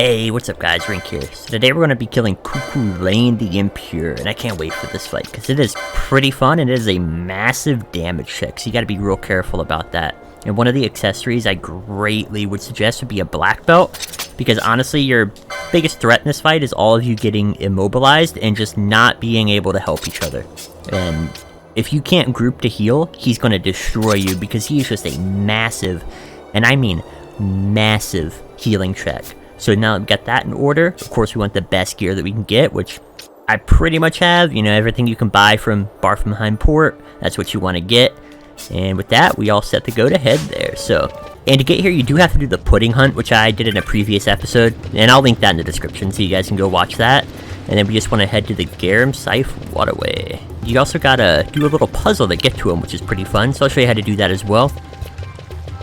Hey, what's up guys, Rink here. So today we're going to be killing Cuchulainn the Impure, and I can't wait for this fight, because it is pretty fun, and it is a massive damage check, so you gotta be real careful about that. And one of the accessories I greatly would suggest would be a black belt, because honestly, your biggest threat in this fight is all of you getting immobilized and just not being able to help each other. And if you can't group to heal, he's going to destroy you, because he is just a massive, and I mean massive, healing check. So now that we've got that in order, of course we want the best gear that we can get, which I pretty much have. You know, everything you can buy from Barfenheim Port, that's what you want to get. And with that, we all set to go to head there. So, and to get here, you do have to do the pudding hunt, which I did in a previous episode. And I'll link that in the description so you guys can go watch that. And then we just want to head to the Garum Scythe Waterway. You also gotta do a little puzzle to get to him, which is pretty fun. So I'll show you how to do that as well.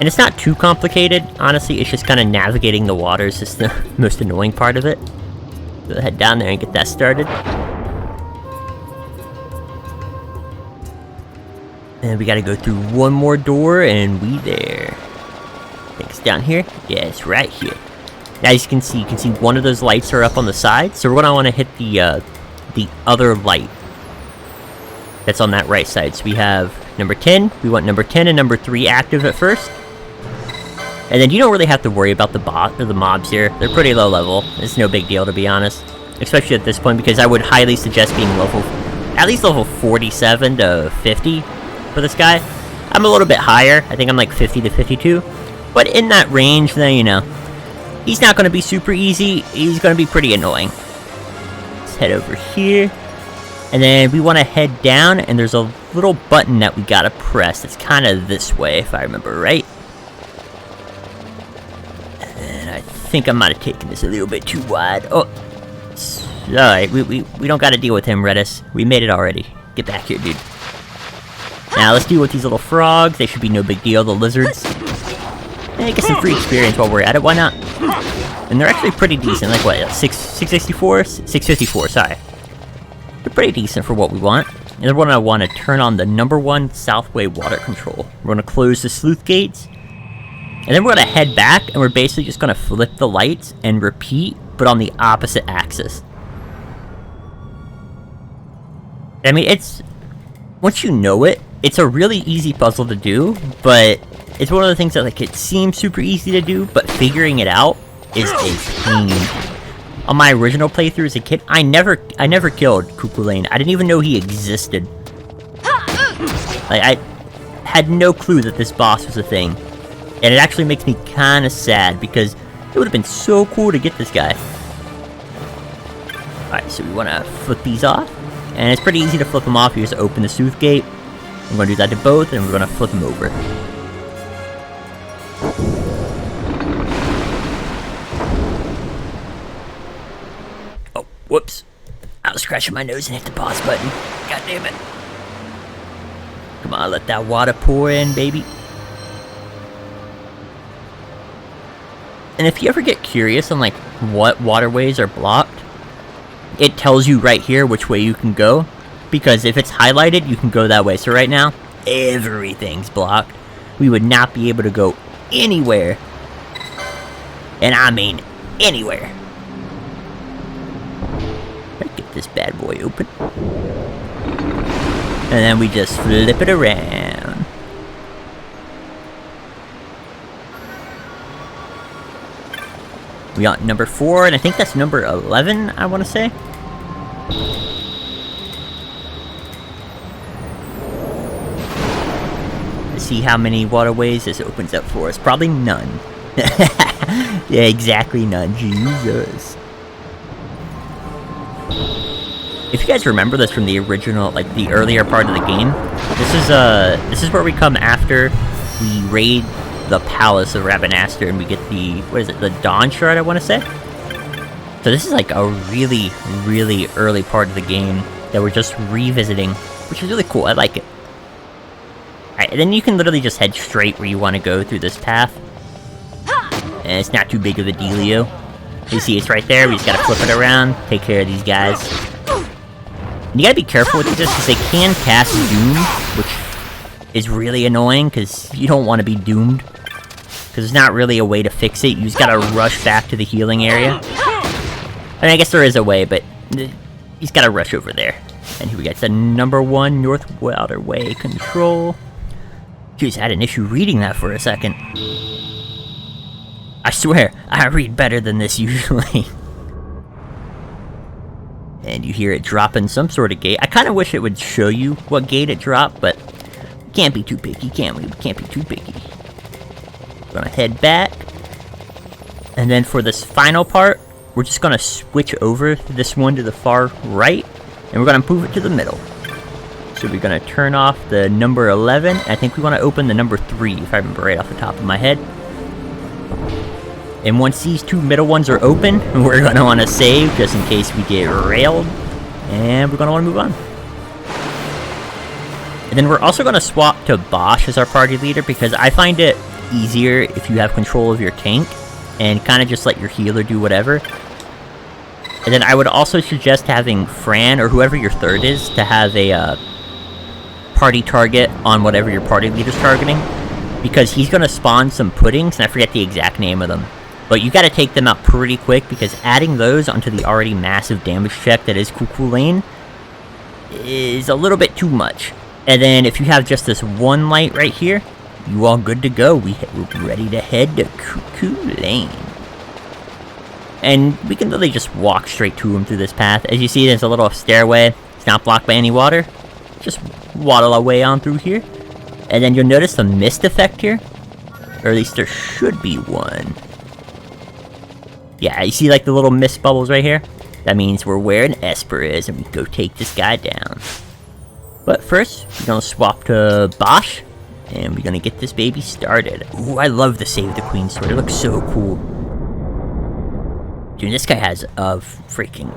And it's not too complicated, honestly, it's just kind of navigating the waters is the most annoying part of it. So head down there and get that started. And we gotta go through one more door, and we there. I think it's down here? Yeah, it's right here. Now as you can see one of those lights are up on the side, so we're gonna want to hit the other light that's on that right side. So we have number 10, we want number 10 and number 3 active at first. And then you don't really have to worry about the mobs here. They're pretty low level. It's no big deal, to be honest. Especially at this point, because I would highly suggest being at least level 47 to 50 for this guy. I'm a little bit higher. I think I'm like 50 to 52. But in that range, then, you know, he's not going to be super easy. He's going to be pretty annoying. Let's head over here. And then we want to head down, and there's a little button that we got to press. It's kind of this way, if I remember right. I think I might have taken this a little bit too wide. Oh, alright, we don't gotta deal with him, Redis. We made it already. Get back here, dude. Now, let's deal with these little frogs. They should be no big deal, the lizards. Hey, get some free experience while we're at it, why not? And they're actually pretty decent, like what, 664? 654, sorry. They're pretty decent for what we want. And then we're gonna want to turn on the number 1 Southway water control. We're gonna close the sleuth gates. And then we're going to head back, and we're basically just going to flip the lights and repeat, but on the opposite axis. I mean, once you know it, it's a really easy puzzle to do, but it's one of the things that, like, it seems super easy to do, but figuring it out is a pain. On my original playthrough as a kid, I never killed Cuchulainn. I didn't even know he existed. Like, I had no clue that this boss was a thing. And it actually makes me kind of sad, because it would have been so cool to get this guy. Alright, so we want to flip these off. And it's pretty easy to flip them off. You just open the sleuth gate. I'm going to do that to both, and we're going to flip them over. Oh, whoops. I was scratching my nose and hit the pause button. God damn it. Come on, let that water pour in, baby. And if you ever get curious on, like, what waterways are blocked, it tells you right here which way you can go. Because if it's highlighted, you can go that way. So right now, everything's blocked. We would not be able to go anywhere. And I mean anywhere. Let's get this bad boy open. And then we just flip it around. We got number 4, and I think that's number 11, I want to say. Let's see how many waterways this opens up for us. Probably none. Yeah, exactly none. Jesus. If you guys remember this from the original, like the earlier part of the game, this is where we come after we raid the Palace of Rabanastre, and we get the, what is it, the Dawn Shard, I want to say? So this is like a really, really early part of the game that we're just revisiting, which is really cool. I like it. Alright, and then you can literally just head straight where you want to go through this path. And it's not too big of a dealio. You see, it's right there. We just gotta flip it around, take care of these guys. And you gotta be careful with this, because they can cast Doom, which is really annoying, because you don't want to be doomed. because there's not really a way to fix it. You just gotta rush back to the healing area. I mean, I guess there is a way, but he's gotta rush over there. And here we got the number 1 North Waterway Control. Jeez, I had an issue reading that for a second. I swear, I read better than this usually. And you hear it dropping some sort of gate. I kind of wish it would show you what gate it dropped, but we can't be too picky, can we? We can't be too picky. We're gonna head back. And then for this final part, we're just gonna switch over this one to the far right, and we're gonna move it to the middle. So we're gonna turn off the number 11. I think we wanna open the number 3, if I remember right off the top of my head. And once these 2 middle ones are open, we're gonna wanna save, just in case we get railed. And we're gonna wanna move on. And then we're also gonna swap to Bosch as our party leader, because I find it easier if you have control of your tank, and kind of just let your healer do whatever. And then I would also suggest having Fran, or whoever your third is, to have a party target on whatever your party leader's targeting, because he's going to spawn some puddings, and I forget the exact name of them. But you got to take them out pretty quick, because adding those onto the already massive damage check that is Cuchulainn is a little bit too much. And then if you have just this one light right here, you all good to go. We're ready to head to Cuchulainn. And we can literally just walk straight to him through this path. As you see, there's a little stairway. It's not blocked by any water. Just waddle our way on through here. And then you'll notice the mist effect here. Or at least there should be one. Yeah, you see like the little mist bubbles right here? That means we're where an Esper is, and we go take this guy down. But first, we're gonna swap to Bosch, and we're gonna get this baby started. Ooh, I love the Save the Queen sword. It looks so cool. Dude, this guy has a freaking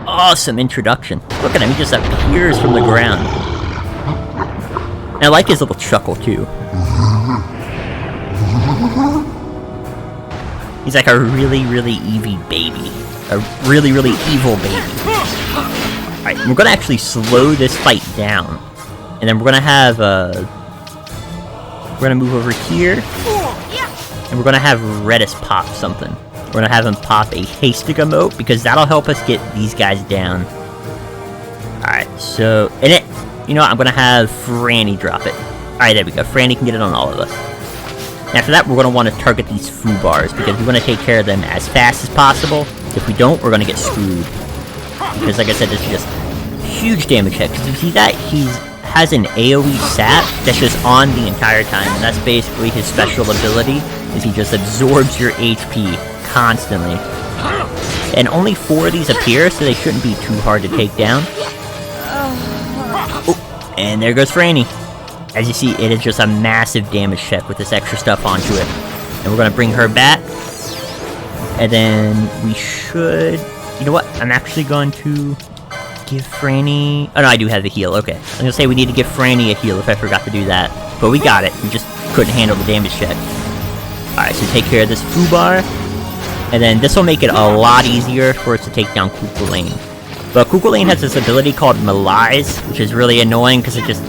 awesome introduction. Look at him, he just appears from the ground. And I like his little chuckle, too. He's like a really, really evil baby. A really, really evil baby. Alright, we're gonna actually slow this fight down. And then we're gonna have, we're gonna move over here. And we're gonna have Redis pop something. We're gonna have him pop a hastig emote, because that'll help us get these guys down. Alright, so, and it, you know what, I'm gonna have Franny drop it. Alright, there we go. Franny can get it on all of us. And after that, we're gonna want to target these foo bars, because we want to take care of them as fast as possible. If we don't, we're gonna get screwed. Because, like I said, this is just huge damage hit. Because you see that, he has an AoE sap that's just on the entire time, and that's basically his special ability, is he just absorbs your HP constantly. And only 4 of these appear, so they shouldn't be too hard to take down. Oh, and there goes Franny. As you see, it is just a massive damage check with this extra stuff onto it. And we're gonna bring her back. And then we should... You know what? I'm actually going to give Franny... Oh no, I do have the heal, okay. I was gonna say we need to give Franny a heal if I forgot to do that. But we got it. We just couldn't handle the damage check. Alright, so take care of this foobar. And then this will make it a lot easier for us to take down Cuchulainn. But Cuchulainn has this ability called Malaise, which is really annoying because it just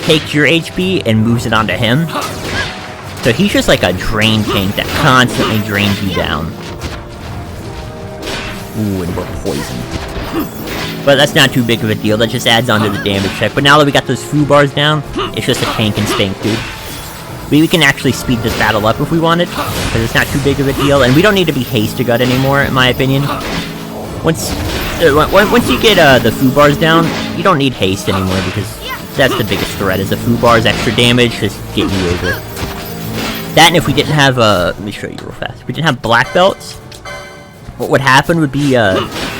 takes your HP and moves it onto him. So he's just like a drain tank that constantly drains you down. Ooh, and we're poisoned. But that's not too big of a deal, that just adds on to the damage check. But now that we got those foo bars down, it's just a tank and spank, dude. We can actually speed this battle up if we wanted, because it's not too big of a deal, and we don't need to be Haste-to-Gut anymore, in my opinion. Once you get the foo bars down, you don't need haste anymore, because that's the biggest threat, is the foo bars, extra damage, just get you over. That, and if we didn't have, let me show you real fast. If we didn't have black belts, what would happen would be,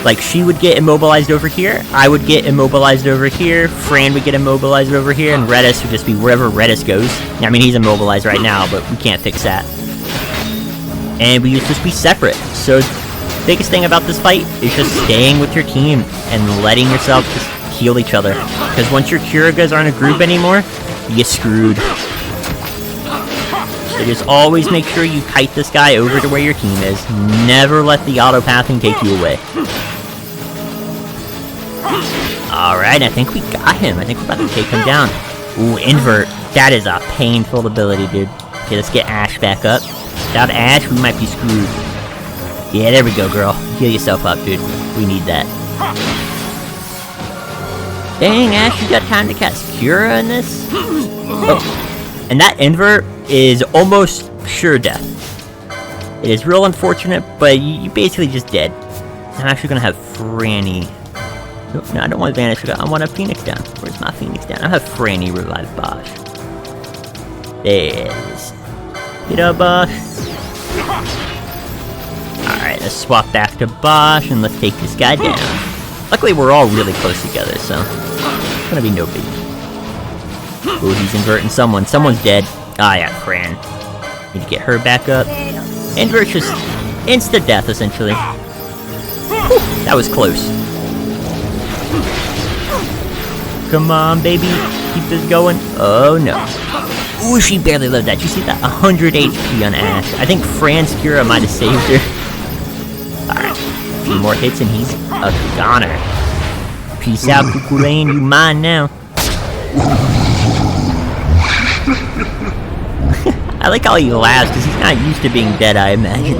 like, she would get immobilized over here, I would get immobilized over here, Fran would get immobilized over here, and Redis would just be wherever Redis goes. I mean, he's immobilized right now, but we can't fix that. And we used to just be separate. So, the biggest thing about this fight is just staying with your team and letting yourself just heal each other. Because once your Kirigas aren't a group anymore, you get screwed. So just always make sure you kite this guy over to where your team is. Never let the auto-pathing take you away. Alright, I think we got him. I think we're about to take him down. Ooh, invert. That is a painful ability, dude. Okay, let's get Ashe back up. Without Ashe, we might be screwed. Yeah, there we go, girl. Heal yourself up, dude. We need that. Dang, Ashe, you got time to cast Cura in this? Oh. And that invert is almost sure death. It is real unfortunate, but you basically just dead. I'm actually gonna have Franny. No, I don't want Vanish. I want a Phoenix down. Where's my Phoenix down? I'll have Franny revive Bosch. There it is. Get up, Bosch. Alright, let's swap back to Bosch and let's take this guy down. Luckily, we're all really close together, so it's gonna be no biggie. Oh, he's inverting someone. Someone's dead. Ah, yeah, Fran. Need to get her back up. Invert's just insta-death, essentially. Whew, that was close. Come on, baby. Keep this going. Oh, no. Ooh, she barely lived that. You see that? 100 HP on Ashe. I think Fran's Cura might have saved her. Alright. A few more hits and he's a goner. Peace out, Cuchulainn. You mine now. I like how he laughs, because he's not used to being dead, I imagine.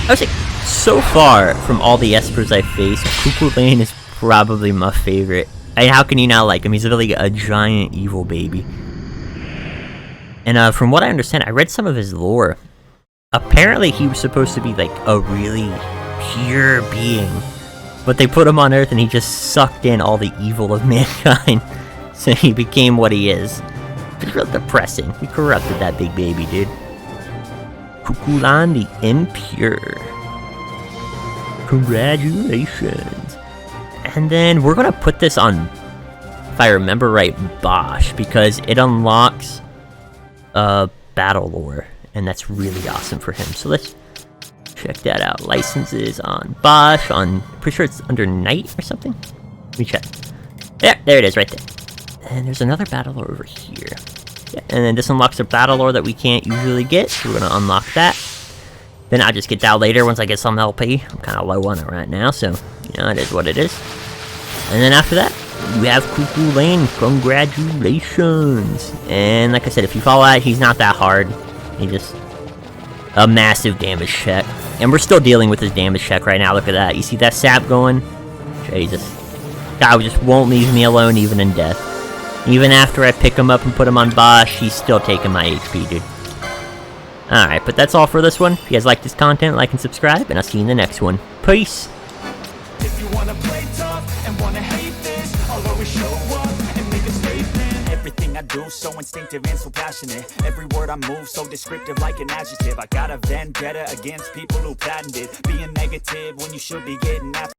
I was like, so far from all the Espers I faced, Cuchulainn is probably my favorite. I mean, how can you not like him? He's really a giant evil baby. And from what I understand, I read some of his lore. Apparently he was supposed to be like a really pure being. But they put him on Earth and he just sucked in all the evil of mankind. So he became what he is. It's real depressing. We corrupted that big baby, dude. Cuchulainn the Impure. Congratulations. And then we're gonna put this on, if I remember right, Bosch, because it unlocks battle lore. And that's really awesome for him. So let's check that out. Licenses on Bosch, on, pretty sure it's under Knight or something. Let me check. There it is, right there. And there's another battle lore over here. Yeah, and then this unlocks a battle lore that we can't usually get, so we're gonna unlock that. Then I'll just get that later once I get some LP. I'm kind of low on it right now, so, you know, it is what it is. And then after that, we have Cuchulainn. Congratulations! And like I said, if you follow that, he's not that hard. He just... a massive damage check. And we're still dealing with his damage check right now. Look at that. You see that sap going? Jesus. God just won't leave me alone even in death. Even after I pick him up and put him on Bosch, he's still taking my HP, dude. Alright, but that's all for this one. If you guys like this content, like and subscribe, and I'll see you in the next one. Peace! If you wanna play tough and wanna hate this, I'll always show up and make a statement. Everything I do so instinctive and so passionate. Every word I move so descriptive like an adjective. I got a vendetta against people who patented being negative when you should be getting after.